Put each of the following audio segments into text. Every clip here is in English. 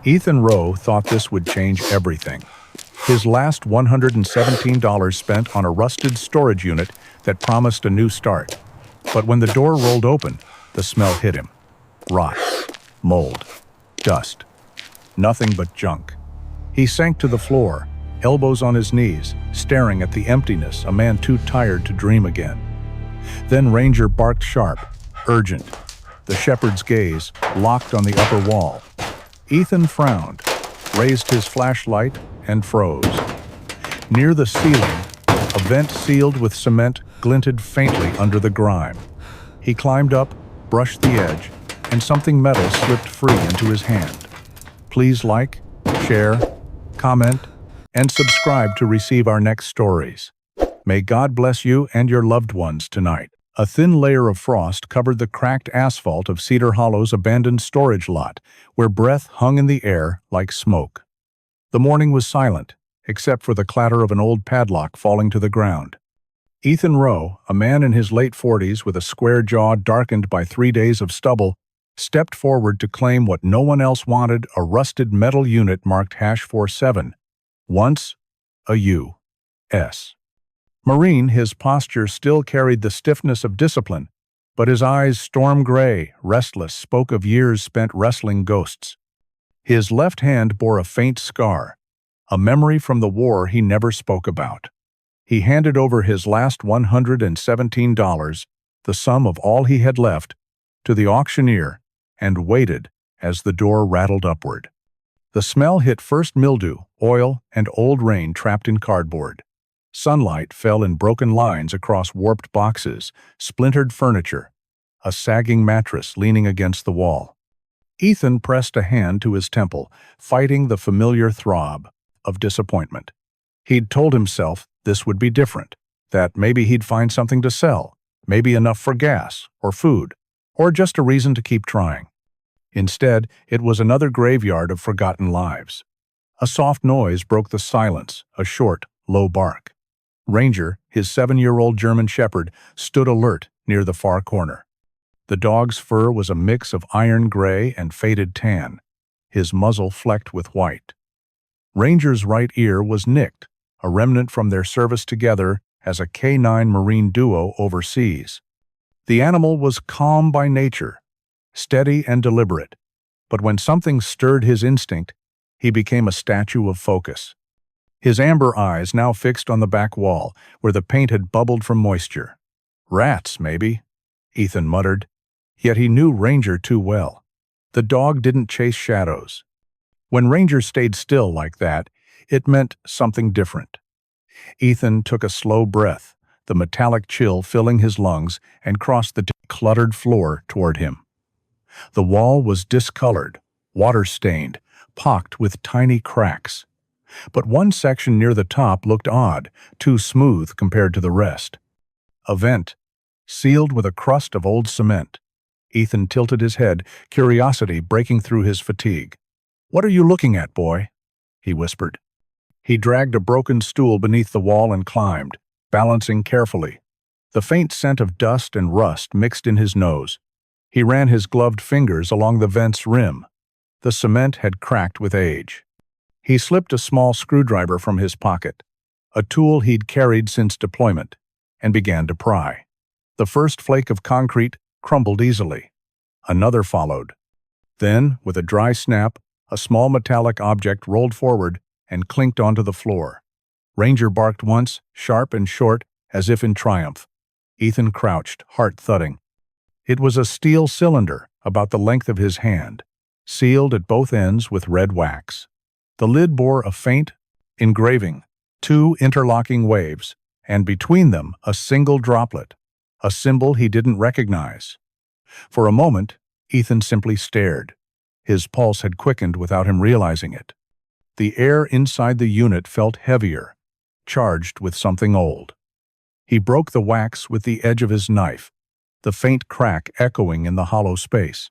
Ethan Rowe thought this would change everything. His last $117 spent on a rusted storage unit that promised a new start. But when the door rolled open, the smell hit him. Rot, mold, dust. Nothing but junk. He sank to the floor, elbows on his knees, staring at the emptiness, a man too tired to dream again. Then Ranger barked sharp, urgent. The shepherd's gaze locked on the upper wall. Ethan frowned, raised his flashlight, and froze. Near the ceiling, a vent sealed with cement glinted faintly under the grime. He climbed up, brushed the edge, and something metal slipped free into his hand. Please like, share, comment, and subscribe to receive our next stories. May God bless you and your loved ones tonight. A thin layer of frost covered the cracked asphalt of Cedar Hollow's abandoned storage lot, where breath hung in the air like smoke. The morning was silent, except for the clatter of an old padlock falling to the ground. Ethan Rowe, a man in his late 40s with a square jaw darkened by 3 days of stubble, stepped forward to claim what no one else wanted, a rusted metal unit marked #47. Once a U.S. Marine, his posture still carried the stiffness of discipline, but his eyes, storm gray, restless, spoke of years spent wrestling ghosts. His left hand bore a faint scar, a memory from the war he never spoke about. He handed over his last $117, the sum of all he had left, to the auctioneer and waited as the door rattled upward. The smell hit first mildew, oil, and old rain trapped in cardboard. Sunlight fell in broken lines across warped boxes, splintered furniture, a sagging mattress leaning against the wall. Ethan pressed a hand to his temple, fighting the familiar throb of disappointment. He'd told himself this would be different, that maybe he'd find something to sell, maybe enough for gas or food, or just a reason to keep trying. Instead, it was another graveyard of forgotten lives. A soft noise broke the silence, a short, low bark. Ranger, his 7-year-old German shepherd, stood alert near the far corner. The dog's fur was a mix of iron gray and faded tan, his muzzle flecked with white. Ranger's right ear was nicked, a remnant from their service together as a canine marine duo overseas. The animal was calm by nature, steady and deliberate, but when something stirred his instinct, he became a statue of focus. His amber eyes now fixed on the back wall, where the paint had bubbled from moisture. Rats, maybe, Ethan muttered, yet he knew Ranger too well. The dog didn't chase shadows. When Ranger stayed still like that, it meant something different. Ethan took a slow breath, the metallic chill filling his lungs, and crossed the cluttered floor toward him. The wall was discolored, water-stained, pocked with tiny cracks. But one section near the top looked odd, too smooth compared to the rest. A vent, sealed with a crust of old cement. Ethan tilted his head, curiosity breaking through his fatigue. "What are you looking at, boy?" he whispered. He dragged a broken stool beneath the wall and climbed, balancing carefully. The faint scent of dust and rust mixed in his nose. He ran his gloved fingers along the vent's rim. The cement had cracked with age. He slipped a small screwdriver from his pocket, a tool he'd carried since deployment, and began to pry. The first flake of concrete crumbled easily. Another followed. Then, with a dry snap, a small metallic object rolled forward and clinked onto the floor. Ranger barked once, sharp and short, as if in triumph. Ethan crouched, heart thudding. It was a steel cylinder, about the length of his hand, sealed at both ends with red wax. The lid bore a faint engraving, 2 interlocking waves, and between them a single droplet, a symbol he didn't recognize. For a moment, Ethan simply stared. His pulse had quickened without him realizing it. The air inside the unit felt heavier, charged with something old. He broke the wax with the edge of his knife, the faint crack echoing in the hollow space.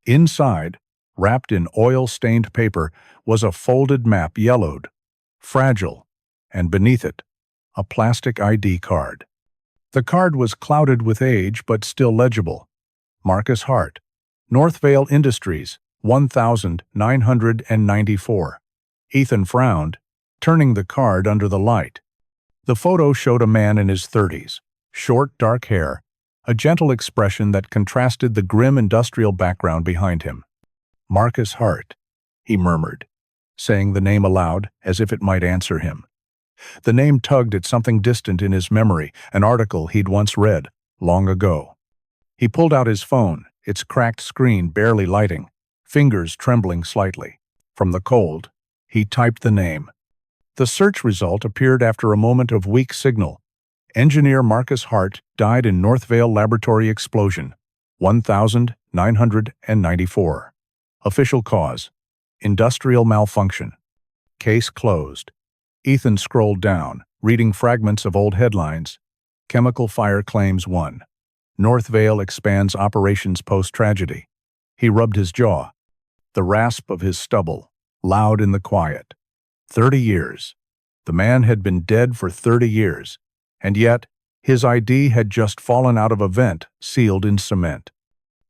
Inside, wrapped in oil-stained paper, was a folded map, yellowed, fragile, and beneath it, a plastic ID card. The card was clouded with age but still legible. Marcus Hart, Northvale Industries, 1994. Ethan frowned, turning the card under the light. The photo showed a man in his 30s, short, dark hair, a gentle expression that contrasted the grim industrial background behind him. Marcus Hart, he murmured, saying the name aloud as if it might answer him. The name tugged at something distant in his memory, an article he'd once read, long ago. He pulled out his phone, its cracked screen barely lighting, fingers trembling slightly. From the cold, he typed the name. The search result appeared after a moment of weak signal. Engineer Marcus Hart died in Northvale laboratory explosion, 1994. Official cause: industrial malfunction. Case closed. Ethan scrolled down, reading fragments of old headlines. Chemical fire claims 1. Northvale expands operations post-tragedy. He rubbed his jaw. The rasp of his stubble, loud in the quiet. 30 years. The man had been dead for 30 years, and yet his ID had just fallen out of a vent sealed in cement.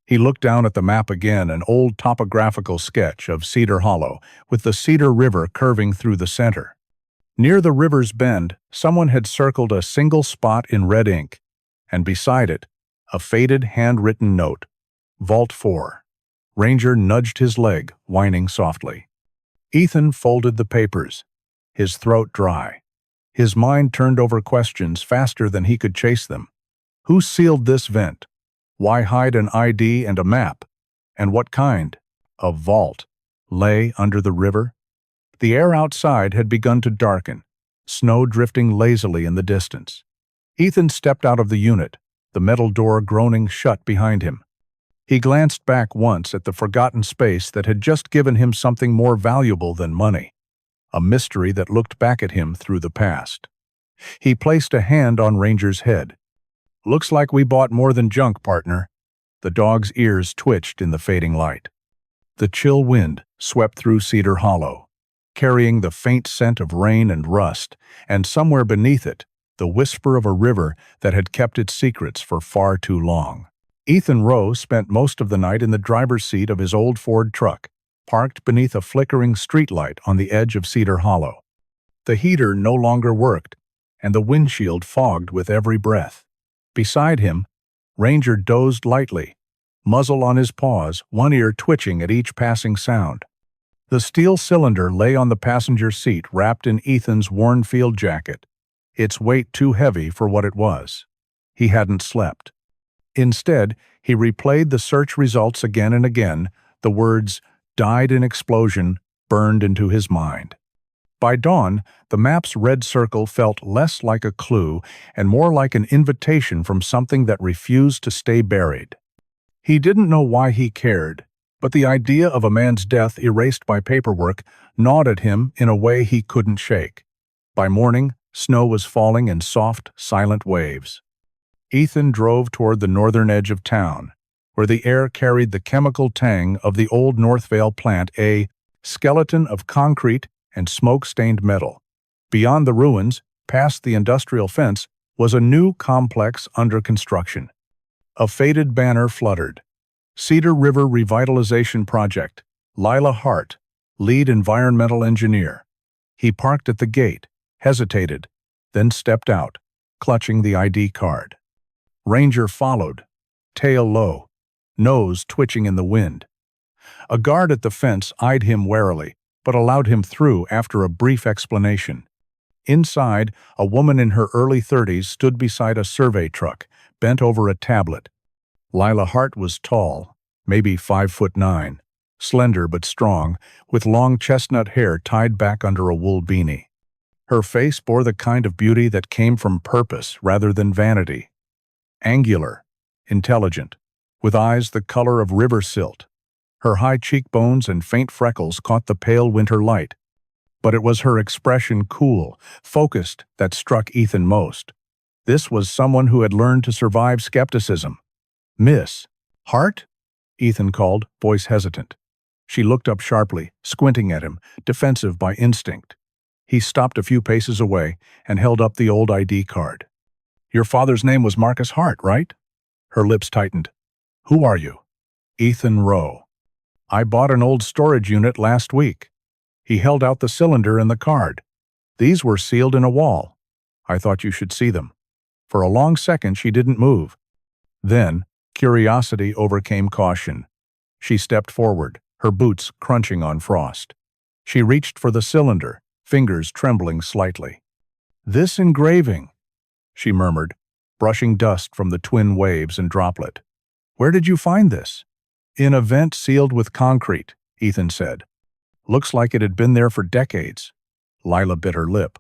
He looked down at the map again, an old topographical sketch of Cedar Hollow, with the Cedar River curving through the center. Near the river's bend, someone had circled a single spot in red ink, and beside it, a faded handwritten note. Vault 4. Ranger nudged his leg, whining softly. Ethan folded the papers, his throat dry. His mind turned over questions faster than he could chase them. Who sealed this vent? Why hide an ID and a map? And what kind of vault lay under the river? The air outside had begun to darken, snow drifting lazily in the distance. Ethan stepped out of the unit, the metal door groaning shut behind him. He glanced back once at the forgotten space that had just given him something more valuable than money, a mystery that looked back at him through the past. He placed a hand on Ranger's head. "Looks like we bought more than junk, partner." The dog's ears twitched in the fading light. The chill wind swept through Cedar Hollow, carrying the faint scent of rain and rust, and somewhere beneath it, the whisper of a river that had kept its secrets for far too long. Ethan Rowe spent most of the night in the driver's seat of his old Ford truck, parked beneath a flickering streetlight on the edge of Cedar Hollow. The heater no longer worked, and the windshield fogged with every breath. Beside him, Ranger dozed lightly, muzzle on his paws, one ear twitching at each passing sound. The steel cylinder lay on the passenger seat wrapped in Ethan's worn field jacket, its weight too heavy for what it was. He hadn't slept. Instead, he replayed the search results again and again, the words, "died in explosion," burned into his mind. By dawn, the map's red circle felt less like a clue and more like an invitation from something that refused to stay buried. He didn't know why he cared, but the idea of a man's death erased by paperwork gnawed at him in a way he couldn't shake. By morning, snow was falling in soft, silent waves. Ethan drove toward the northern edge of town, where the air carried the chemical tang of the old Northvale plant, a skeleton of concrete and smoke-stained metal. Beyond the ruins, past the industrial fence, was a new complex under construction. A faded banner fluttered. Cedar River Revitalization Project, Lila Hart, lead environmental engineer. He parked at the gate, hesitated, then stepped out, clutching the ID card. Ranger followed, tail low, nose twitching in the wind. A guard at the fence eyed him warily, but allowed him through after a brief explanation. Inside, a woman in her early 30s stood beside a survey truck, bent over a tablet. Lila Hart was tall, maybe 5'9", slender but strong, with long chestnut hair tied back under a wool beanie. Her face bore the kind of beauty that came from purpose rather than vanity. Angular, intelligent, with eyes the color of river silt. Her high cheekbones and faint freckles caught the pale winter light. But it was her expression, cool, focused, that struck Ethan most. This was someone who had learned to survive skepticism. "Miss Hart?" Ethan called, voice hesitant. She looked up sharply, squinting at him, defensive by instinct. He stopped a few paces away and held up the old ID card. "Your father's name was Marcus Hart, right?" Her lips tightened. "Who are you?" "Ethan Rowe." I bought an old storage unit last week. He held out the cylinder and the card. These were sealed in a wall. I thought you should see them. For a long second she didn't move. Then, curiosity overcame caution. She stepped forward, her boots crunching on frost. She reached for the cylinder, fingers trembling slightly. "This engraving," she murmured, brushing dust from the twin waves and droplet. "Where did you find this?" "In a vent sealed with concrete," Ethan said. "Looks like it had been there for decades." Lila bit her lip.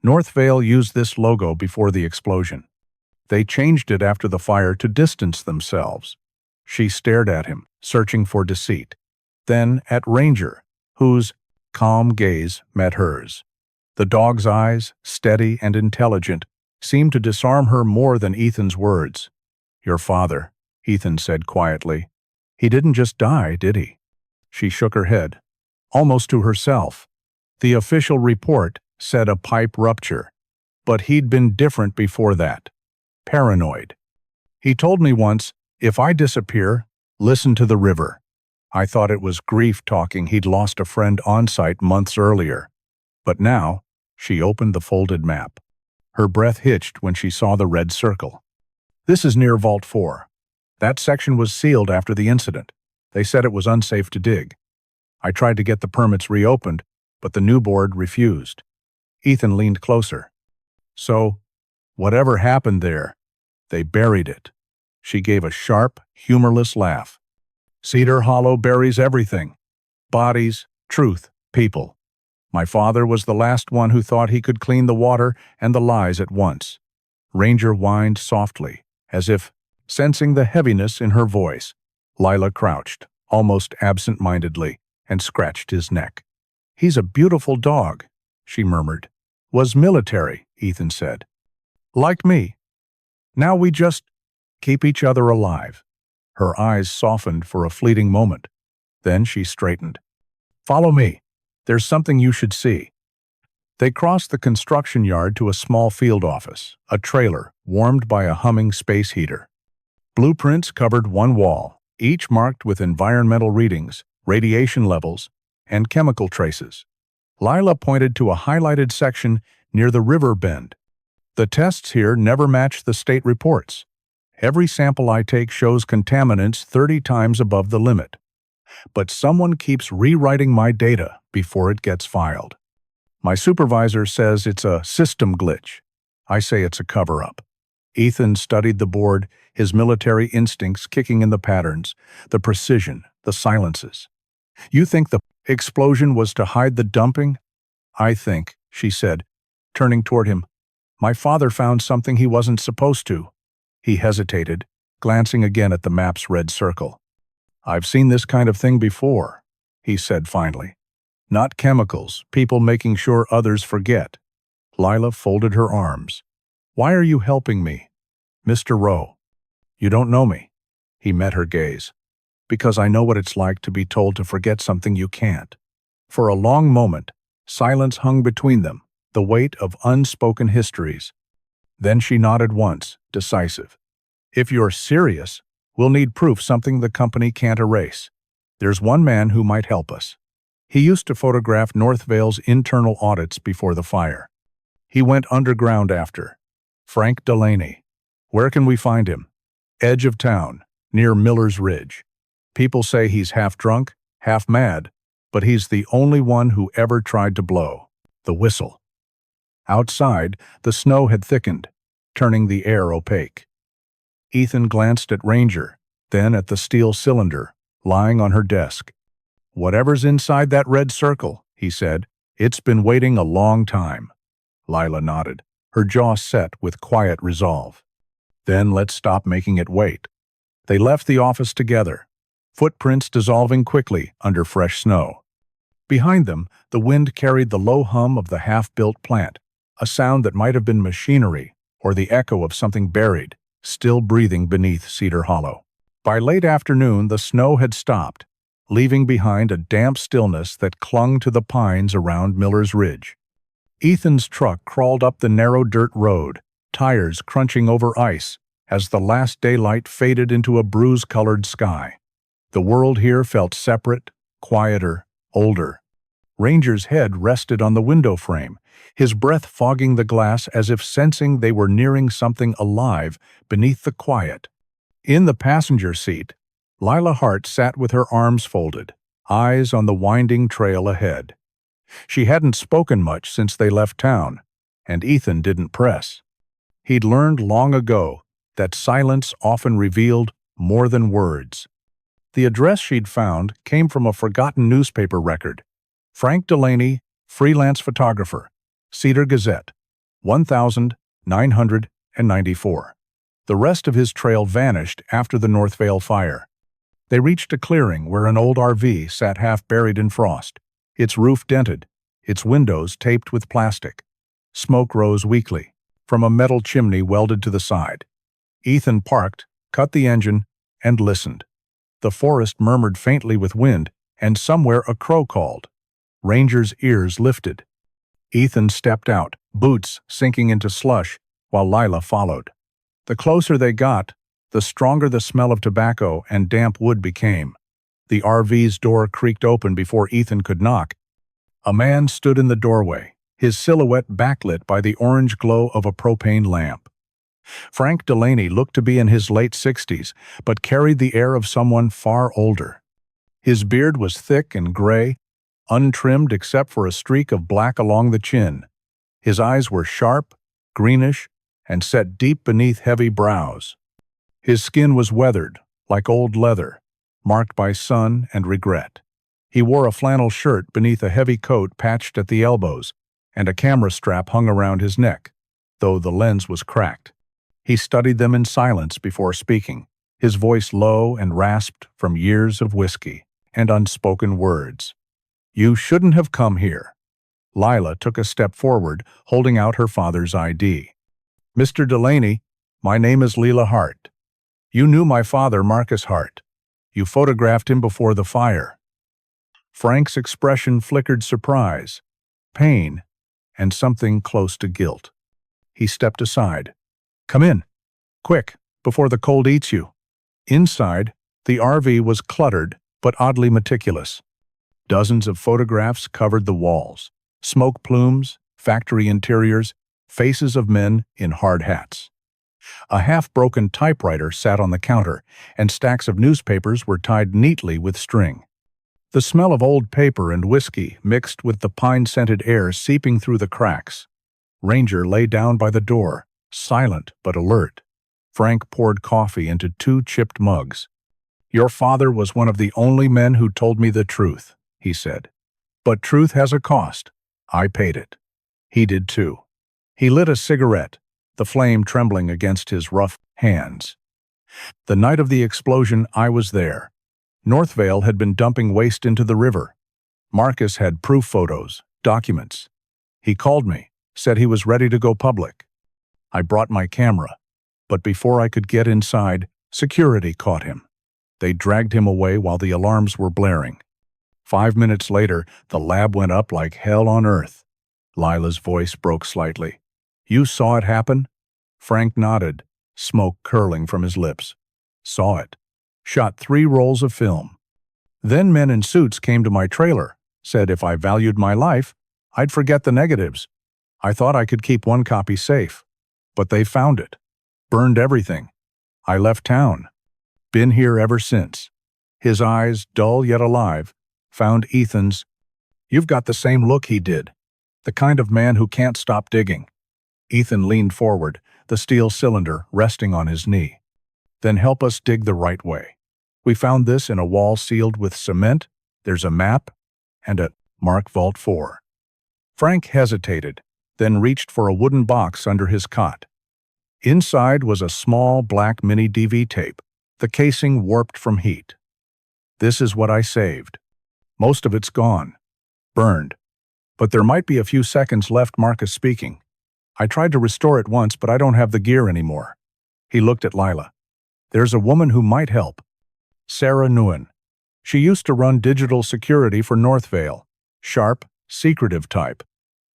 Northvale used this logo before the explosion. They changed it after the fire to distance themselves. She stared at him, searching for deceit. Then at Ranger, whose calm gaze met hers. The dog's eyes, steady and intelligent, seemed to disarm her more than Ethan's words. "Your father," Ethan said quietly. "He didn't just die, did he?" She shook her head, almost to herself. The official report said a pipe rupture, but he'd been different before that. Paranoid. "He told me once, if I disappear, listen to the river." I thought it was grief talking. He'd lost a friend on site months earlier. But now, she opened the folded map. Her breath hitched when she saw the red circle. "This is near Vault 4. That section was sealed after the incident. They said it was unsafe to dig. I tried to get the permits reopened, but the new board refused." Ethan leaned closer. "So, whatever happened there, they buried it." She gave a sharp, humorless laugh. "Cedar Hollow buries everything. Bodies, truth, people. My father was the last one who thought he could clean the water and the lies at once." Ranger whined softly, as if sensing the heaviness in her voice. Lila crouched, almost absent-mindedly, and scratched his neck. "He's a beautiful dog," she murmured. "Was military," Ethan said. "Like me. Now we just keep each other alive." Her eyes softened for a fleeting moment. Then she straightened. "Follow me. There's something you should see." They crossed the construction yard to a small field office, a trailer warmed by a humming space heater. Blueprints covered one wall, each marked with environmental readings, radiation levels, and chemical traces. Lila pointed to a highlighted section near the river bend. "The tests here never match the state reports. Every sample I take shows contaminants 30 times above the limit. But someone keeps rewriting my data before it gets filed. My supervisor says it's a system glitch. I say it's a cover-up." Ethan studied the board, his military instincts kicking in the patterns, the precision, the silences. "You think the explosion was to hide the dumping?" "I think," she said, turning toward him, "my father found something he wasn't supposed to." He hesitated, glancing again at the map's red circle. "I've seen this kind of thing before," he said finally. "Not chemicals, people making sure others forget." Lila folded her arms. "Why are you helping me?" "Mr. Rowe, you don't know me." He met her gaze. "Because I know what it's like to be told to forget something you can't." For a long moment, silence hung between them, the weight of unspoken histories. Then she nodded once, decisive. "If you're serious, we'll need proof, something the company can't erase. There's one man who might help us. He used to photograph Northvale's internal audits before the fire. He went underground after. Frank Delaney. Where can we find him?" "Edge of town, near Miller's Ridge. People say he's half drunk, half mad, but he's the only one who ever tried to blow the whistle." Outside, the snow had thickened, turning the air opaque. Ethan glanced at Ranger, then at the steel cylinder, lying on her desk. "Whatever's inside that red circle," he said, "it's been waiting a long time." Lila nodded, her jaw set with quiet resolve. "Then let's stop making it wait." They left the office together, footprints dissolving quickly under fresh snow. Behind them, the wind carried the low hum of the half-built plant, a sound that might have been machinery or the echo of something buried, still breathing beneath Cedar Hollow. By late afternoon, the snow had stopped, leaving behind a damp stillness that clung to the pines around Miller's Ridge. Ethan's truck crawled up the narrow dirt road, tires crunching over ice as the last daylight faded into a bruise-colored sky. The world here felt separate, quieter, older. Ranger's head rested on the window frame, his breath fogging the glass as if sensing they were nearing something alive beneath the quiet. In the passenger seat, Lila Hart sat with her arms folded, eyes on the winding trail ahead. She hadn't spoken much since they left town, and Ethan didn't press. He'd learned long ago that silence often revealed more than words. The address she'd found came from a forgotten newspaper record. Frank Delaney, freelance photographer, Cedar Gazette, 1994. The rest of his trail vanished after the Northvale fire. They reached a clearing where an old RV sat half buried in frost, its roof dented, its windows taped with plastic. Smoke rose weakly from a metal chimney welded to the side. Ethan parked, cut the engine, and listened. The forest murmured faintly with wind, and somewhere a crow called. Ranger's ears lifted. Ethan stepped out, boots sinking into slush, while Lila followed. The closer they got, the stronger the smell of tobacco and damp wood became. The RV's door creaked open before Ethan could knock. A man stood in the doorway, his silhouette backlit by the orange glow of a propane lamp. Frank Delaney looked to be in his late 60s, but carried the air of someone far older. His beard was thick and gray, untrimmed except for a streak of black along the chin. His eyes were sharp, greenish, and set deep beneath heavy brows. His skin was weathered, like old leather, marked by sun and regret. He wore a flannel shirt beneath a heavy coat patched at the elbows, and a camera strap hung around his neck, though the lens was cracked. He studied them in silence before speaking, his voice low and rasped from years of whiskey and unspoken words. "You shouldn't have come here." Lila took a step forward, holding out her father's ID. "Mr. Delaney, my name is Lila Hart. You knew my father, Marcus Hart. You photographed him before the fire." Frank's expression flickered surprise, pain, and something close to guilt. He stepped aside. "Come in, quick, before the cold eats you." Inside, the RV was cluttered but oddly meticulous. Dozens of photographs covered the walls. Smoke plumes, factory interiors, faces of men in hard hats. A half-broken typewriter sat on the counter, and stacks of newspapers were tied neatly with string. The smell of old paper and whiskey mixed with the pine-scented air seeping through the cracks. Ranger lay down by the door, silent but alert. Frank poured coffee into 2 chipped mugs. "Your father was one of the only men who told me the truth," he said. "But truth has a cost. I paid it. He did too." He lit a cigarette, the flame trembling against his rough hands. "The night of the explosion, I was there. Northvale had been dumping waste into the river. Marcus had proof photos, documents. He called me, said he was ready to go public. I brought my camera, but before I could get inside, security caught him. They dragged him away while the alarms were blaring. 5 minutes later, the lab went up like hell on earth." Lila's voice broke slightly. "You saw it happen?" Frank nodded, smoke curling from his lips. "Saw it. Shot 3 rolls of film. Then men in suits came to my trailer, said if I valued my life, I'd forget the negatives. I thought I could keep 1 copy safe. But they found it. Burned everything. I left town. Been here ever since." His eyes, dull yet alive, found Ethan's. "You've got the same look he did. The kind of man who can't stop digging." Ethan leaned forward, the steel cylinder resting on his knee. "Then help us dig the right way. We found this in a wall sealed with cement. There's a map and a Mark Vault 4. Frank hesitated, then reached for a wooden box under his cot. Inside was a small black mini DV tape, the casing warped from heat. "This is what I saved. Most of it's gone. Burned. But there might be a few seconds left." Marcus speaking. "I tried to restore it once, but I don't have the gear anymore." He looked at Lila. "There's a woman who might help. Sarah Nguyen. She used to run digital security for Northvale. Sharp, secretive type.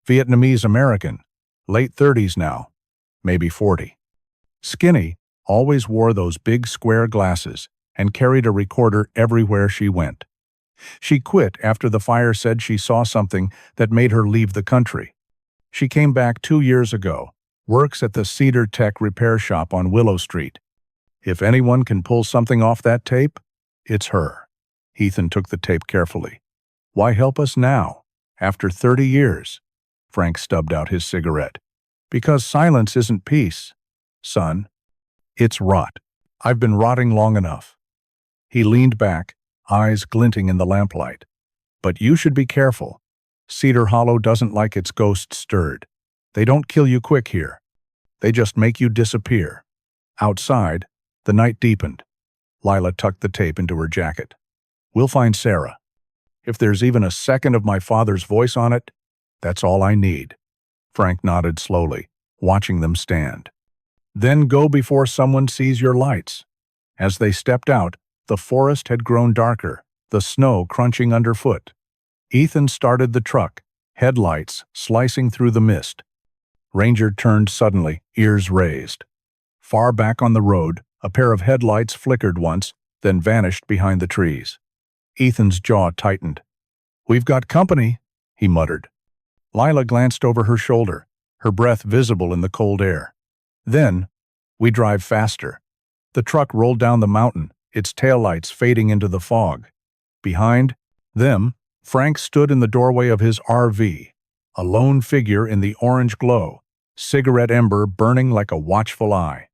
Vietnamese American. Late 30s now. Maybe 40. Skinny, always wore those big square glasses, and carried a recorder everywhere she went. She quit after the fire said she saw something that made her leave the country. She came back 2 years ago, works at the Cedar Tech repair shop on Willow Street. If anyone can pull something off that tape, it's her. Ethan took the tape carefully. Why help us now, after 30 years? Frank stubbed out his cigarette. Because silence isn't peace, son. It's rot. I've been rotting long enough. He leaned back, eyes glinting in the lamplight. But you should be careful. Cedar Hollow doesn't like its ghost stirred. They don't kill you quick here. They just make you disappear. Outside, the night deepened. Lila tucked the tape into her jacket. We'll find Sarah. If there's even a second of my father's voice on it, that's all I need. Frank nodded slowly, watching them stand. Then go before someone sees your lights. As they stepped out, the forest had grown darker, the snow crunching underfoot. Ethan started the truck, headlights slicing through the mist. Ranger turned suddenly, ears raised. Far back on the road, a pair of headlights flickered once, then vanished behind the trees. Ethan's jaw tightened. We've got company, he muttered. Lila glanced over her shoulder, her breath visible in the cold air. Then, we drive faster. The truck rolled down the mountain, its taillights fading into the fog. Behind them, Frank stood in the doorway of his RV, a lone figure in the orange glow, cigarette ember burning like a watchful eye.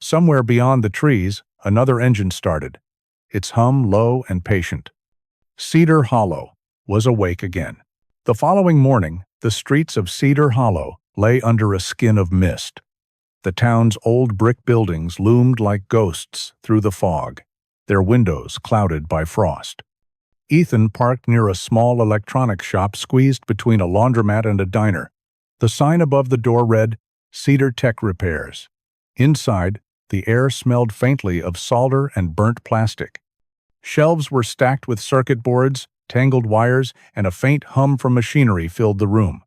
Somewhere beyond the trees, another engine started, its hum low and patient. Cedar Hollow was awake again. The following morning, the streets of Cedar Hollow lay under a skin of mist. The town's old brick buildings loomed like ghosts through the fog, their windows clouded by frost. Ethan parked near a small electronics shop squeezed between a laundromat and a diner. The sign above the door read, Cedar Tech Repairs. Inside, the air smelled faintly of solder and burnt plastic. Shelves were stacked with circuit boards, tangled wires, and a faint hum from machinery filled the room.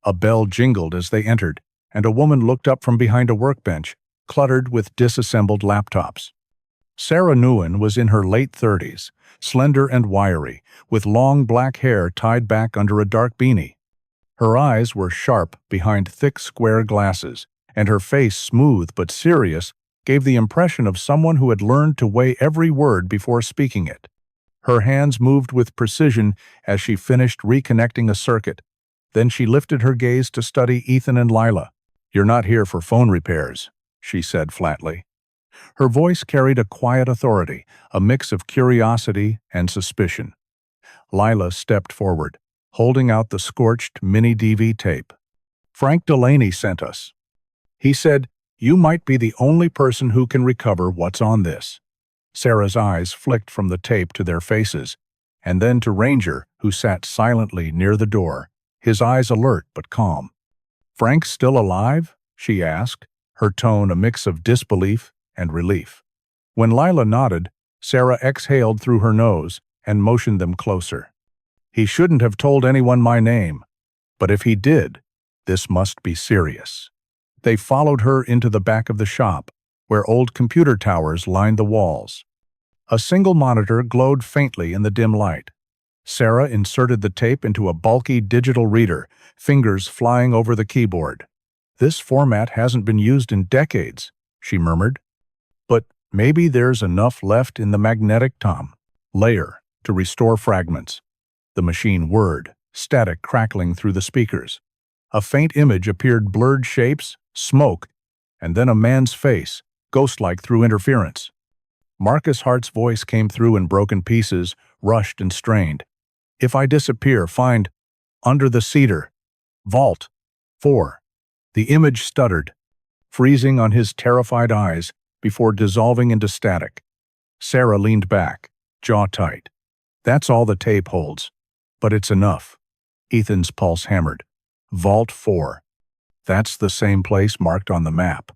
A bell jingled as they entered, and a woman looked up from behind a workbench, cluttered with disassembled laptops. Sarah Nguyen was in her late 30s, slender and wiry, with long black hair tied back under a dark beanie. Her eyes were sharp behind thick square glasses, and her face, smooth but serious, gave the impression of someone who had learned to weigh every word before speaking it. Her hands moved with precision as she finished reconnecting a circuit. Then she lifted her gaze to study Ethan and Lila. "You're not here for phone repairs," she said flatly. Her voice carried a quiet authority, a mix of curiosity and suspicion. Lila stepped forward, holding out the scorched mini-DV tape. "Frank Delaney sent us. He said, you might be the only person who can recover what's on this." Sarah's eyes flicked from the tape to their faces, and then to Ranger, who sat silently near the door, his eyes alert but calm. "Frank's still alive?" she asked, her tone a mix of disbelief and relief. When Lila nodded, Sarah exhaled through her nose and motioned them closer. "He shouldn't have told anyone my name, but if he did, this must be serious." They followed her into the back of the shop, where old computer towers lined the walls. A single monitor glowed faintly in the dim light. Sarah inserted the tape into a bulky digital reader, fingers flying over the keyboard. "This format hasn't been used in decades," she murmured. "But maybe there's enough left in the magnetic layer to restore fragments." The machine whirred, static crackling through the speakers. A faint image appeared, blurred shapes, smoke, and then a man's face, ghost-like through interference. Marcus Hart's voice came through in broken pieces, rushed and strained. "If I disappear, find under the cedar. Vault 4. The image stuttered, freezing on his terrified eyes before dissolving into static. Sarah leaned back, jaw tight. "That's all the tape holds. But it's enough." Ethan's pulse hammered. "Vault 4. That's the same place marked on the map."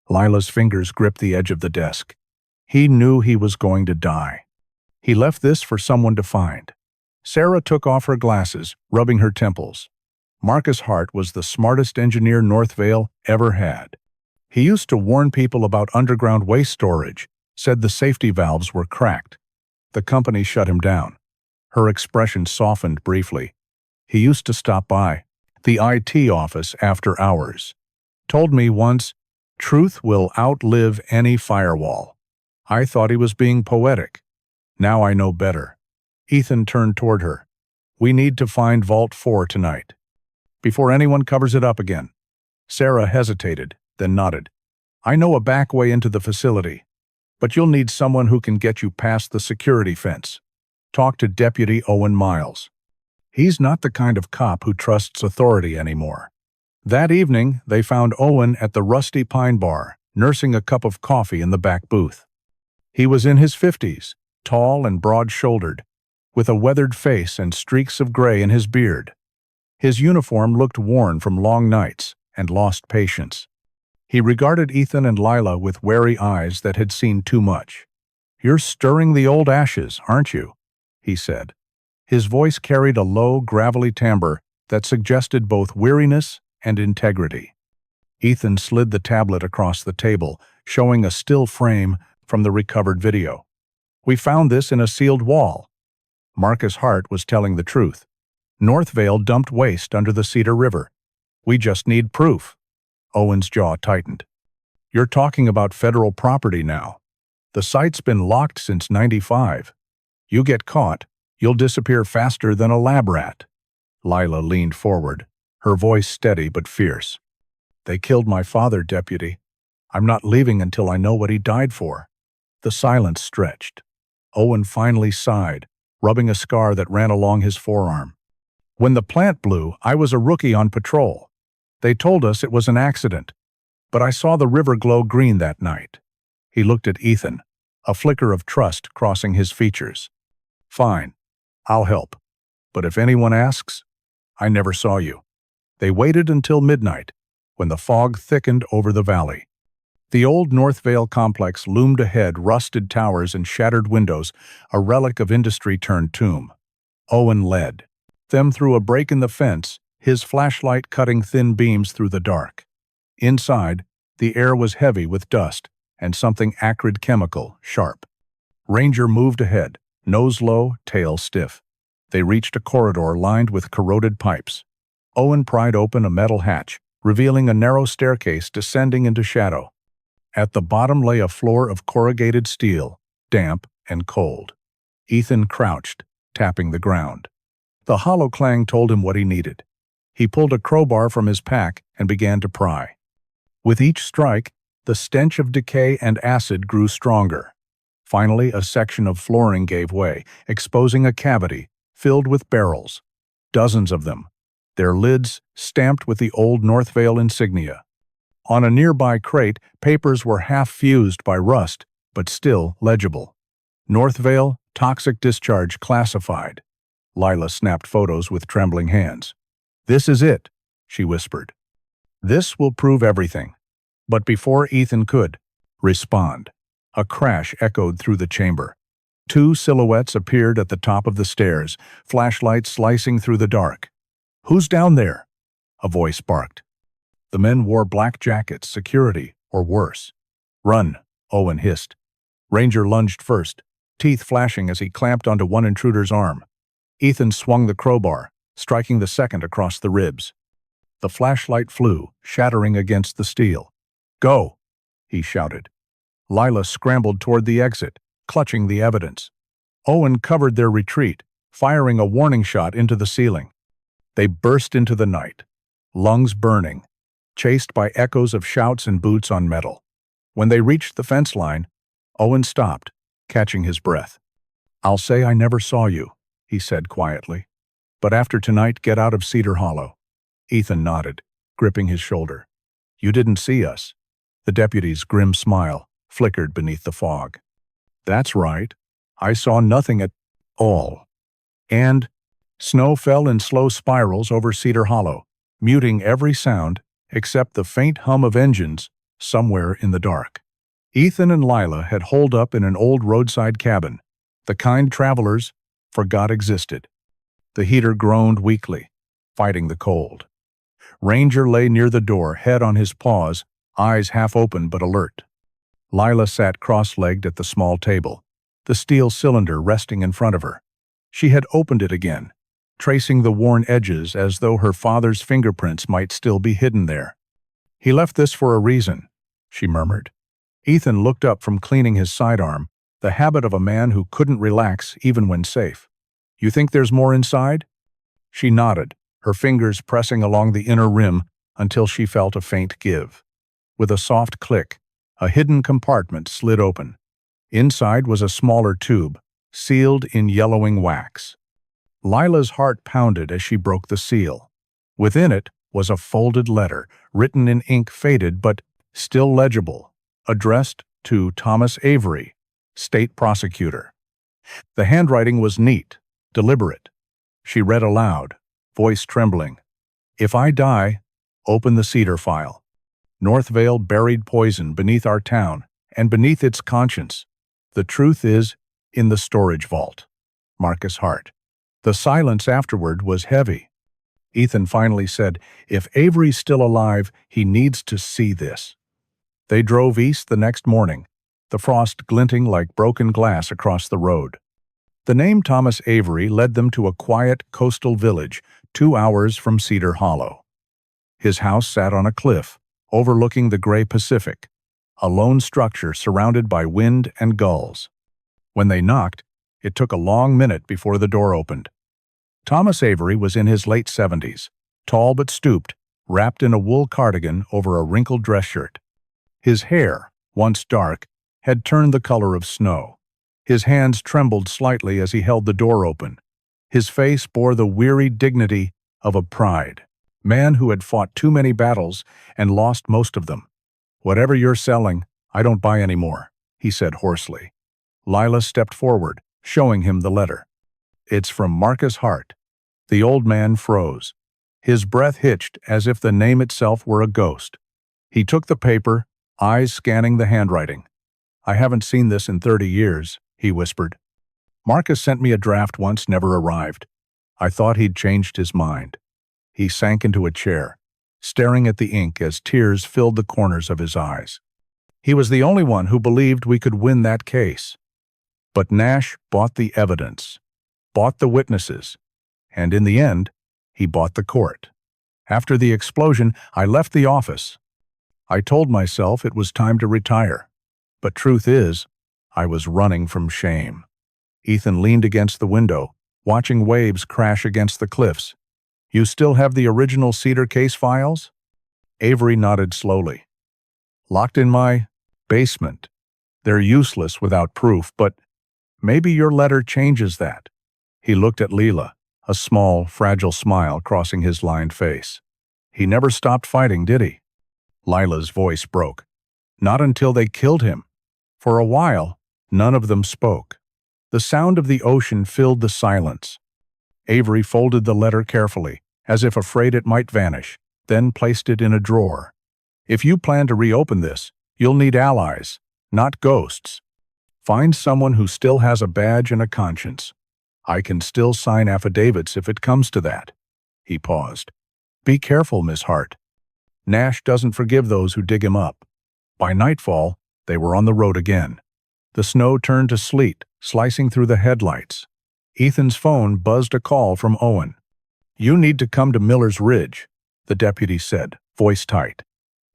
Lila's fingers gripped the edge of the desk. He knew he was going to die. He left this for someone to find. Sarah took off her glasses, rubbing her temples. Marcus Hart was the smartest engineer Northvale ever had. He used to warn people about underground waste storage, Said the safety valves were cracked. The company shut him down. Her expression softened briefly. He used to stop by the IT office after hours. Told me once, "Truth will outlive any firewall." I thought he was being poetic. Now I know better. Ethan turned toward her. "We need to find Vault 4 tonight, before anyone covers it up again." Sarah hesitated, then nodded. "I know a back way into the facility, but you'll need someone who can get you past the security fence. Talk to Deputy Owen Miles. He's not the kind of cop who trusts authority anymore." That evening, they found Owen at the Rusty Pine Bar, nursing a cup of coffee in the back booth. He was in his 50s, tall and broad-shouldered, with a weathered face and streaks of gray in his beard. His uniform looked worn from long nights and lost patience. He regarded Ethan and Lila with wary eyes that had seen too much. "You're stirring the old ashes, aren't you?" he said. His voice carried a low, gravelly timbre that suggested both weariness and integrity. Ethan slid the tablet across the table, showing a still frame from the recovered video. "We found this in a sealed wall." Marcus Hart was telling the truth. Northvale dumped waste under the Cedar River. "We just need proof." Owen's jaw tightened. "You're talking about federal property now. The site's been locked since '95. You get caught, you'll disappear faster than a lab rat." Lila leaned forward, her voice steady but fierce. "They killed my father, Deputy. I'm not leaving until I know what he died for." The silence stretched. Owen finally sighed, rubbing a scar that ran along his forearm. "When the plant blew, I was a rookie on patrol. They told us it was an accident, but I saw the river glow green that night." He looked at Ethan, a flicker of trust crossing his features. "Fine, I'll help. But if anyone asks, I never saw you." They waited until midnight, when the fog thickened over the valley. The old Northvale complex loomed ahead, rusted towers and shattered windows, a relic of industry-turned tomb. Owen led them through a break in the fence, his flashlight cutting thin beams through the dark. Inside, the air was heavy with dust and something acrid chemical, sharp. Ranger moved ahead, nose low, tail stiff. They reached a corridor lined with corroded pipes. Owen pried open a metal hatch, revealing a narrow staircase descending into shadow. At the bottom lay a floor of corrugated steel, damp and cold. Ethan crouched, tapping the ground. The hollow clang told him what he needed. He pulled a crowbar from his pack and began to pry. With each strike, the stench of decay and acid grew stronger. Finally, a section of flooring gave way, exposing a cavity filled with barrels. Dozens of them, their lids stamped with the old Northvale insignia. On a nearby crate, papers were half fused by rust, but still legible. "Northvale, toxic discharge classified." Lila snapped photos with trembling hands. "This is it," she whispered. "This will prove everything." But before Ethan could respond, a crash echoed through the chamber. Two silhouettes appeared at the top of the stairs, flashlights slicing through the dark. "Who's down there?" a voice barked. The men wore black jackets, security, or worse. "Run," Owen hissed. Ranger lunged first, teeth flashing as he clamped onto one intruder's arm. Ethan swung the crowbar, striking the second across the ribs. The flashlight flew, shattering against the steel. "Go!" he shouted. Lila scrambled toward the exit, clutching the evidence. Owen covered their retreat, firing a warning shot into the ceiling. They burst into the night, lungs burning, chased by echoes of shouts and boots on metal. When they reached the fence line, Owen stopped, catching his breath. "I'll say I never saw you," he said quietly. "But after tonight, get out of Cedar Hollow." Ethan nodded, gripping his shoulder. "You didn't see us." The deputy's grim smile flickered beneath the fog. "That's right. I saw nothing at all." And snow fell in slow spirals over Cedar Hollow, muting every sound except the faint hum of engines somewhere in the dark. Ethan and Lila had holed up in an old roadside cabin, the kind travelers forgot existed. The heater groaned weakly, fighting the cold. Ranger lay near the door, head on his paws, eyes half open but alert. Lila sat cross-legged at the small table, the steel cylinder resting in front of her. She had opened it again, tracing the worn edges as though her father's fingerprints might still be hidden there. "He left this for a reason," she murmured. Ethan looked up from cleaning his sidearm, the habit of a man who couldn't relax even when safe. "You think there's more inside?" She nodded, her fingers pressing along the inner rim until she felt a faint give. With a soft click, a hidden compartment slid open. Inside was a smaller tube, sealed in yellowing wax. Lila's heart pounded as she broke the seal. Within it was a folded letter, written in ink faded but still legible, addressed to Thomas Avery, state prosecutor. The handwriting was neat, deliberate. She read aloud, voice trembling. "If I die, open the Cedar file. Northvale buried poison beneath our town and beneath its conscience. The truth is in the storage vault. Marcus Hart." The silence afterward was heavy. Ethan finally said, "If Avery's still alive, he needs to see this." They drove east the next morning, the frost glinting like broken glass across the road. The name Thomas Avery led them to a quiet coastal village 2 hours from Cedar Hollow. His house sat on a cliff, overlooking the gray Pacific, a lone structure surrounded by wind and gulls. When they knocked, it took a long minute before the door opened. Thomas Avery was in his late 70s, tall but stooped, wrapped in a wool cardigan over a wrinkled dress shirt. His hair, once dark, had turned the color of snow. His hands trembled slightly as he held the door open. His face bore the weary dignity of a pride man who had fought too many battles and lost most of them. "Whatever you're selling, I don't buy any more," he said hoarsely. Lila stepped forward, showing him the letter. "It's from Marcus Hart." The old man froze. His breath hitched as if the name itself were a ghost. He took the paper, eyes scanning the handwriting. "I haven't seen this in 30 years, he whispered. "Marcus sent me a draft once, never arrived. I thought he'd changed his mind." He sank into a chair, staring at the ink as tears filled the corners of his eyes. "He was the only one who believed we could win that case. But Nash bought the evidence, bought the witnesses, and in the end, he bought the court. After the explosion, I left the office. I told myself it was time to retire. But truth is, I was running from shame." Ethan leaned against the window, watching waves crash against the cliffs. "You still have the original Cedar case files?" Avery nodded slowly. "Locked in my basement. They're useless without proof, but maybe your letter changes that." He looked at Lila, a small, fragile smile crossing his lined face. "He never stopped fighting, did he?" Lila's voice broke. "Not until they killed him." For a while, none of them spoke. The sound of the ocean filled the silence. Avery folded the letter carefully, as if afraid it might vanish, then placed it in a drawer. "If you plan to reopen this, you'll need allies, not ghosts. Find someone who still has a badge and a conscience. I can still sign affidavits if it comes to that." He paused. "Be careful, Miss Hart. Nash doesn't forgive those who dig him up." By nightfall, they were on the road again. The snow turned to sleet, slicing through the headlights. Ethan's phone buzzed a call from Owen. "You need to come to Miller's Ridge," the deputy said, voice tight.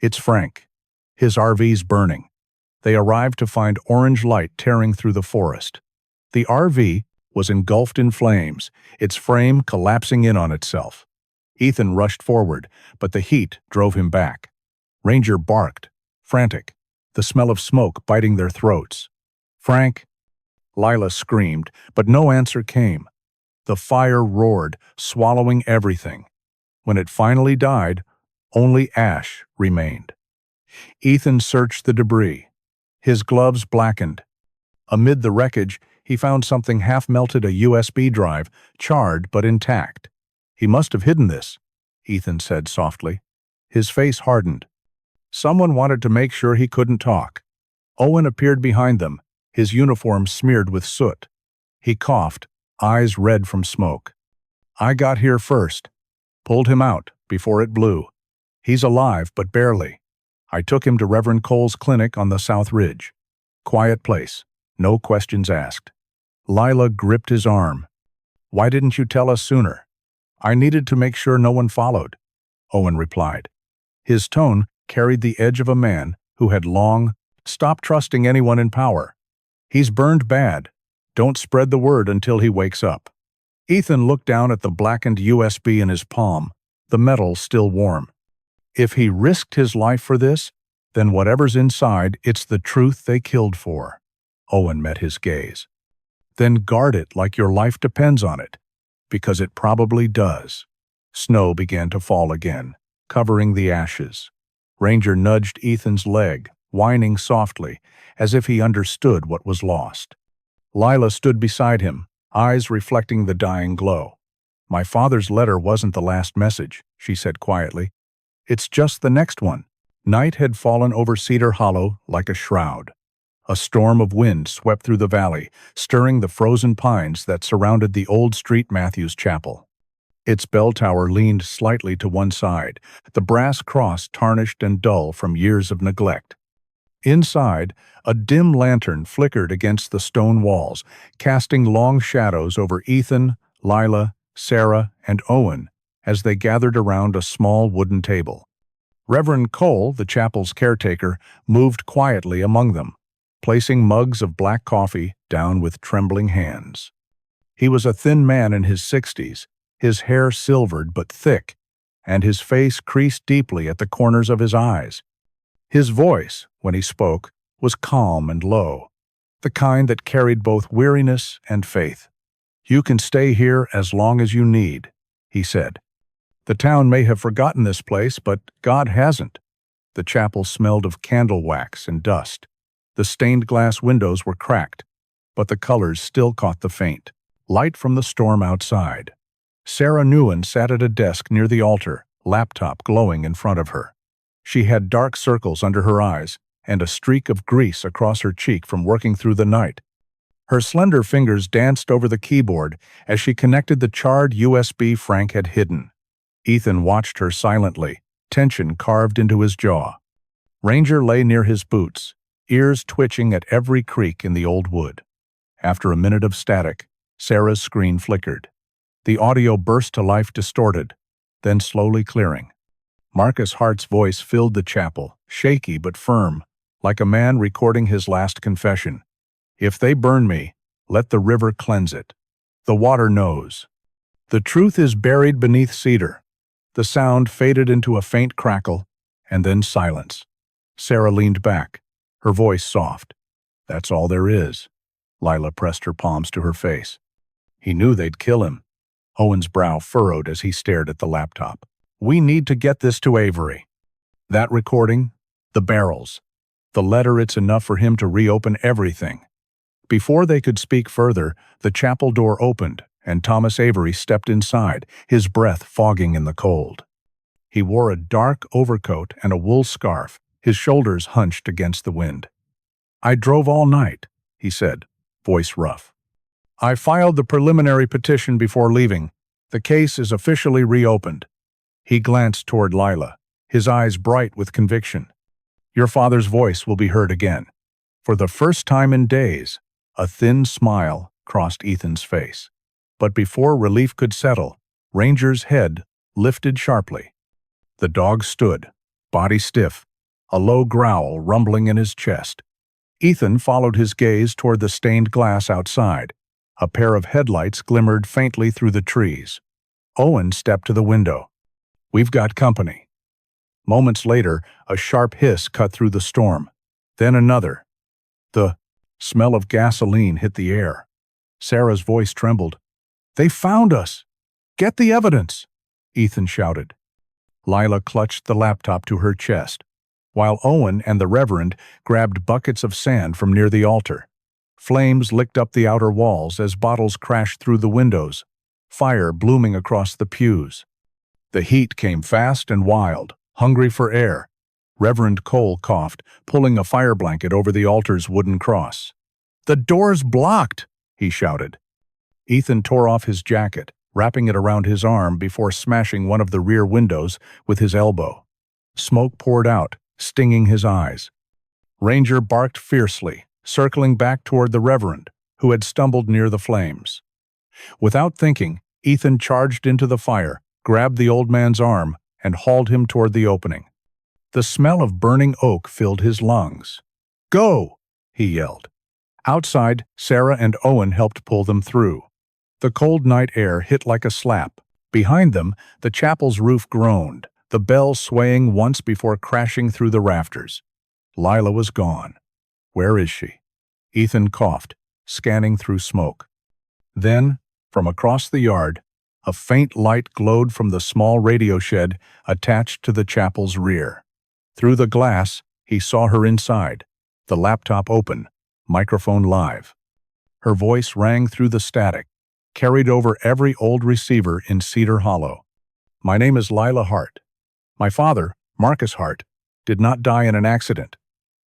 "It's Frank. His RV's burning." They arrived to find orange light tearing through the forest. The RV was engulfed in flames, its frame collapsing in on itself. Ethan rushed forward, but the heat drove him back. Ranger barked, frantic, the smell of smoke biting their throats. "Frank!" Lila screamed, but no answer came. The fire roared, swallowing everything. When it finally died, only ash remained. Ethan searched the debris. His gloves blackened. Amid the wreckage, he found something half-melted, a USB drive, charred but intact. "He must have hidden this," Ethan said softly. His face hardened. Someone wanted to make sure he couldn't talk. Owen appeared behind them, his uniform smeared with soot. He coughed, eyes red from smoke. "I got here first. Pulled him out before it blew. He's alive, but barely. I took him to Reverend Cole's clinic on the South Ridge. Quiet place. No questions asked. Lila gripped his arm. Why didn't you tell us sooner? I needed to make sure no one followed, Owen replied. His tone carried the edge of a man who had long stopped trusting anyone in power. He's burned bad. Don't spread the word until he wakes up. Ethan looked down at the blackened USB in his palm, the metal still warm. If he risked his life for this, then whatever's inside, it's the truth they killed for. Owen met his gaze. Then guard it like your life depends on it, because it probably does. Snow began to fall again, covering the ashes. Ranger nudged Ethan's leg, whining softly, as if he understood what was lost. Lila stood beside him, eyes reflecting the dying glow. My father's letter wasn't the last message, she said quietly. It's just the next one. Night had fallen over Cedar Hollow like a shroud. A storm of wind swept through the valley, stirring the frozen pines that surrounded the old St. Matthew's Chapel. Its bell tower leaned slightly to one side, the brass cross tarnished and dull from years of neglect. Inside, a dim lantern flickered against the stone walls, casting long shadows over Ethan, Lila, Sarah, and Owen as they gathered around a small wooden table. Reverend Cole, the chapel's caretaker, moved quietly among them, placing mugs of black coffee down with trembling hands. He was a thin man in his 60s, his hair silvered but thick, and his face creased deeply at the corners of his eyes. His voice, when he spoke, was calm and low, the kind that carried both weariness and faith. You can stay here as long as you need, he said. The town may have forgotten this place, but God hasn't. The chapel smelled of candle wax and dust. The stained glass windows were cracked, but the colors still caught the faint light from the storm outside. Sarah Newen sat at a desk near the altar, laptop glowing in front of her. She had dark circles under her eyes and a streak of grease across her cheek from working through the night. Her slender fingers danced over the keyboard as she connected the charred USB Frank had hidden. Ethan watched her silently, tension carved into his jaw. Ranger lay near his boots, ears twitching at every creak in the old wood. After a minute of static, Sarah's screen flickered. The audio burst to life, distorted, then slowly clearing. Marcus Hart's voice filled the chapel, shaky but firm, like a man recording his last confession. If they burn me, let the river cleanse it. The water knows. The truth is buried beneath cedar. The sound faded into a faint crackle, and then silence. Sarah leaned back, her voice soft. That's all there is. Lila pressed her palms to her face. He knew they'd kill him. Owen's brow furrowed as he stared at the laptop. We need to get this to Avery. That recording, the barrels, the letter, it's enough for him to reopen everything. Before they could speak further, the chapel door opened, and Thomas Avery stepped inside, his breath fogging in the cold. He wore a dark overcoat and a wool scarf, his shoulders hunched against the wind. I drove all night, he said, voice rough. I filed the preliminary petition before leaving. The case is officially reopened. He glanced toward Lila, his eyes bright with conviction. Your father's voice will be heard again. For the first time in days, a thin smile crossed Ethan's face. But before relief could settle, Ranger's head lifted sharply. The dog stood, body stiff, a low growl rumbling in his chest. Ethan followed his gaze toward the stained glass outside. A pair of headlights glimmered faintly through the trees. Owen stepped to the window. We've got company. Moments later, a sharp hiss cut through the storm. Then another. The smell of gasoline hit the air. Sarah's voice trembled. They found us! Get the evidence! Ethan shouted. Lila clutched the laptop to her chest, while Owen and the Reverend grabbed buckets of sand from near the altar. Flames licked up the outer walls as bottles crashed through the windows, fire blooming across the pews. The heat came fast and wild, hungry for air. Reverend Cole coughed, pulling a fire blanket over the altar's wooden cross. The door's blocked, he shouted. Ethan tore off his jacket, wrapping it around his arm before smashing one of the rear windows with his elbow. Smoke poured out, stinging his eyes. Ranger barked fiercely, circling back toward the Reverend, who had stumbled near the flames. Without thinking, Ethan charged into the fire, grabbed the old man's arm, and hauled him toward the opening. The smell of burning oak filled his lungs. "Go!" he yelled. Outside, Sarah and Owen helped pull them through. The cold night air hit like a slap. Behind them, the chapel's roof groaned, the bell swaying once before crashing through the rafters. Lila was gone. Where is she? Ethan coughed, scanning through smoke. Then, from across the yard, a faint light glowed from the small radio shed attached to the chapel's rear. Through the glass, he saw her inside, the laptop open, microphone live. Her voice rang through the static, carried over every old receiver in Cedar Hollow. "My name is Lila Hart. My father, Marcus Hart, did not die in an accident.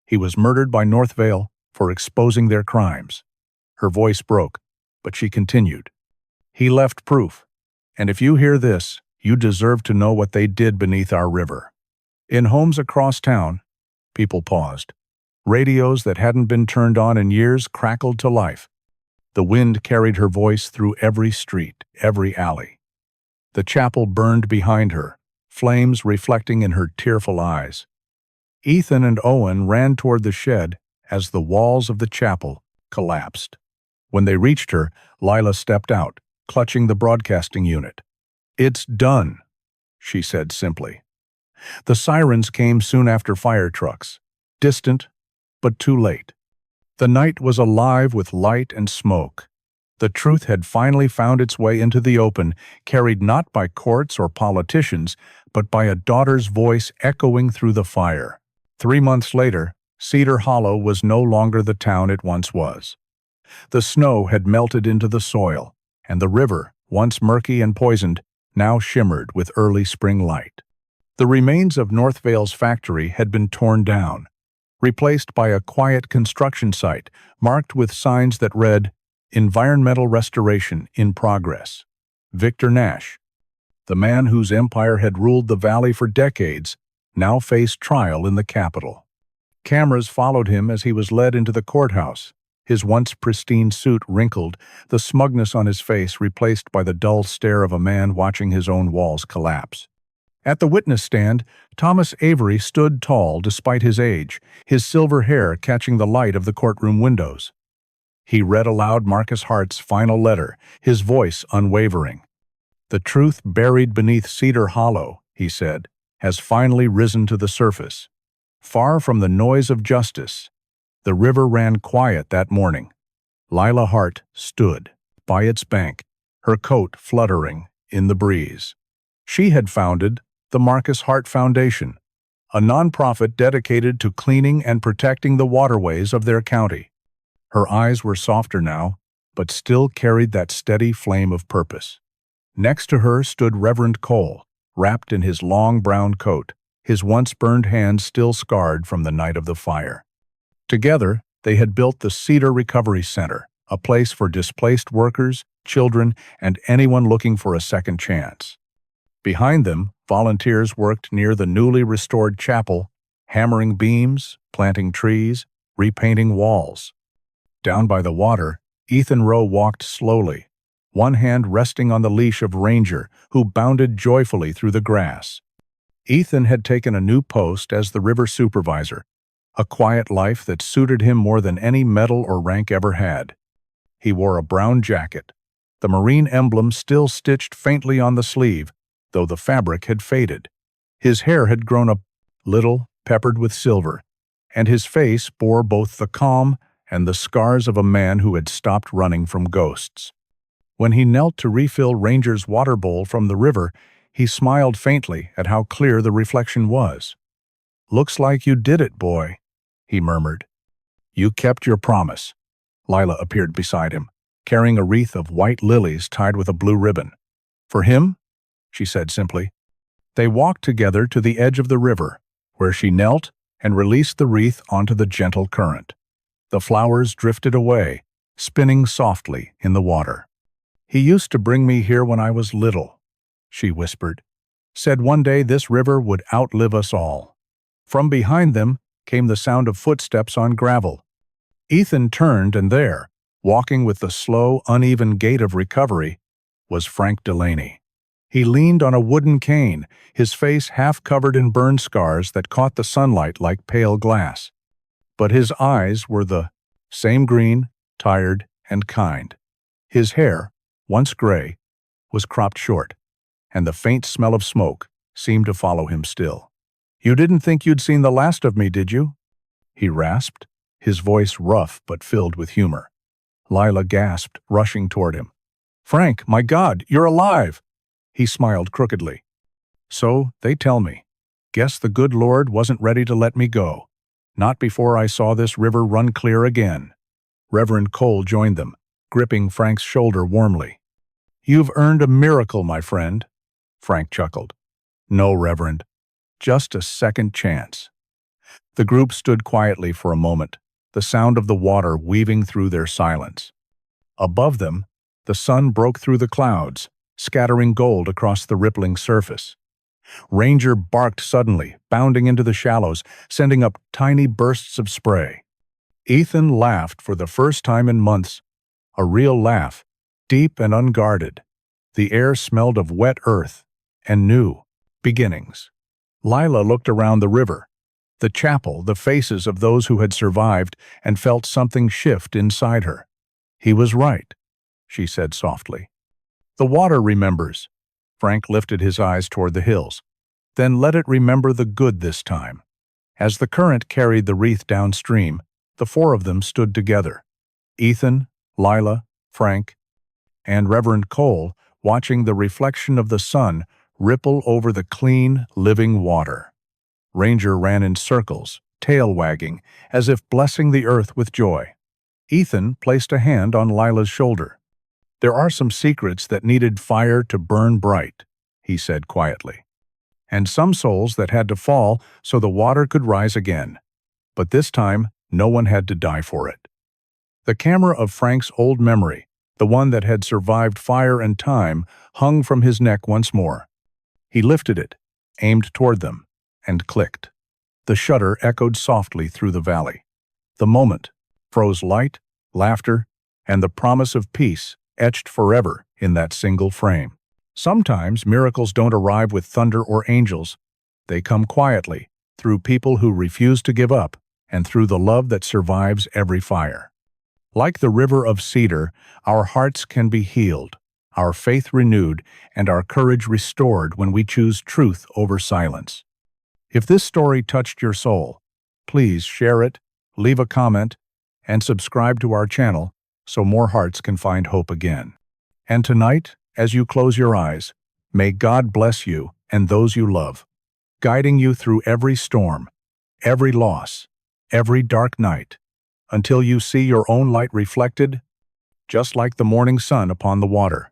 He was murdered by Northvale for exposing their crimes." Her voice broke, but she continued. "He left proof, and if you hear this, you deserve to know what they did beneath our river." In homes across town, people paused. Radios that hadn't been turned on in years crackled to life. The wind carried her voice through every street, every alley. The chapel burned behind her, flames reflecting in her tearful eyes. Ethan and Owen ran toward the shed as the walls of the chapel collapsed. When they reached her, Lila stepped out, clutching the broadcasting unit. "It's done," she said simply. The sirens came soon after fire trucks, distant, but too late. The night was alive with light and smoke. The truth had finally found its way into the open, carried not by courts or politicians, but by a daughter's voice echoing through the fire. 3 months later, Cedar Hollow was no longer the town it once was. The snow had melted into the soil, and the river, once murky and poisoned, now shimmered with early spring light. The remains of Northvale's factory had been torn down, replaced by a quiet construction site marked with signs that read, "Environmental Restoration in Progress." Victor Nash, the man whose empire had ruled the valley for decades, now faced trial in the capital. Cameras followed him as he was led into the courthouse, his once pristine suit wrinkled, the smugness on his face replaced by the dull stare of a man watching his own walls collapse. At the witness stand, Thomas Avery stood tall despite his age, his silver hair catching the light of the courtroom windows. He read aloud Marcus Hart's final letter, his voice unwavering. "The truth buried beneath Cedar Hollow," he said, "has finally risen to the surface. Far from the noise of justice, the river ran quiet that morning. Lila Hart stood by its bank, her coat fluttering in the breeze. She had founded the Marcus Hart Foundation, a nonprofit dedicated to cleaning and protecting the waterways of their county. Her eyes were softer now, but still carried that steady flame of purpose. Next to her stood Reverend Cole, wrapped in his long brown coat, his once burned hands still scarred from the night of the fire. Together, they had built the Cedar Recovery Center, a place for displaced workers, children, and anyone looking for a second chance. Behind them, volunteers worked near the newly restored chapel, hammering beams, planting trees, repainting walls. Down by the water, Ethan Rowe walked slowly, one hand resting on the leash of Ranger, who bounded joyfully through the grass. Ethan had taken a new post as the river supervisor, a quiet life that suited him more than any medal or rank ever had. He wore a brown jacket, the Marine emblem still stitched faintly on the sleeve, though the fabric had faded. His hair had grown a little, peppered with silver, and his face bore both the calm and the scars of a man who had stopped running from ghosts. When he knelt to refill Ranger's water bowl from the river, he smiled faintly at how clear the reflection was. "Looks like you did it, boy," he murmured. "You kept your promise." Lila appeared beside him, carrying a wreath of white lilies tied with a blue ribbon. "For him?" she said simply. They walked together to the edge of the river, where she knelt and released the wreath onto the gentle current. The flowers drifted away, spinning softly in the water. "He used to bring me here when I was little," she whispered. "Said one day this river would outlive us all." From behind them came the sound of footsteps on gravel. Ethan turned, and there, walking with the slow, uneven gait of recovery, was Frank Delaney. He leaned on a wooden cane, his face half covered in burn scars that caught the sunlight like pale glass. But his eyes were the same green, tired, and kind. His hair, once gray, was cropped short, and the faint smell of smoke seemed to follow him still. "You didn't think you'd seen the last of me, did you?" he rasped, his voice rough but filled with humor. Lila gasped, rushing toward him. "Frank, my God, you're alive!" He smiled crookedly. "So, they tell me. Guess the good Lord wasn't ready to let me go. Not before I saw this river run clear again." Reverend Cole joined them, gripping Frank's shoulder warmly. "You've earned a miracle, my friend," Frank chuckled. "No, Reverend. Just a second chance." The group stood quietly for a moment, the sound of the water weaving through their silence. Above them, the sun broke through the clouds, scattering gold across the rippling surface. Ranger barked suddenly, bounding into the shallows, sending up tiny bursts of spray. Ethan laughed for the first time in months, a real laugh, deep and unguarded. The air smelled of wet earth and new beginnings. Lila looked around the river, the chapel, the faces of those who had survived, and felt something shift inside her. "He was right," she said softly. "The water remembers." Frank lifted his eyes toward the hills. "Then let it remember the good this time." As the current carried the wreath downstream, the four of them stood together. Ethan, Lila, Frank, and Reverend Cole, watching the reflection of the sun ripple over the clean, living water. Ranger ran in circles, tail wagging, as if blessing the earth with joy. Ethan placed a hand on Lila's shoulder. "There are some secrets that needed fire to burn bright," he said quietly. "And some souls that had to fall so the water could rise again. But this time, no one had to die for it." The camera of Frank's old memory, the one that had survived fire and time, hung from his neck once more. He lifted it, aimed toward them, and clicked. The shutter echoed softly through the valley. The moment froze light, laughter, and the promise of peace etched forever in that single frame. Sometimes miracles don't arrive with thunder or angels. They come quietly, through people who refuse to give up, and through the love that survives every fire. Like the river of Cedar, our hearts can be healed, our faith renewed, and our courage restored when we choose truth over silence. If this story touched your soul, please share it, leave a comment, and subscribe to our channel so more hearts can find hope again. And tonight, as you close your eyes, may God bless you and those you love, guiding you through every storm, every loss, every dark night, until you see your own light reflected, just like the morning sun upon the water.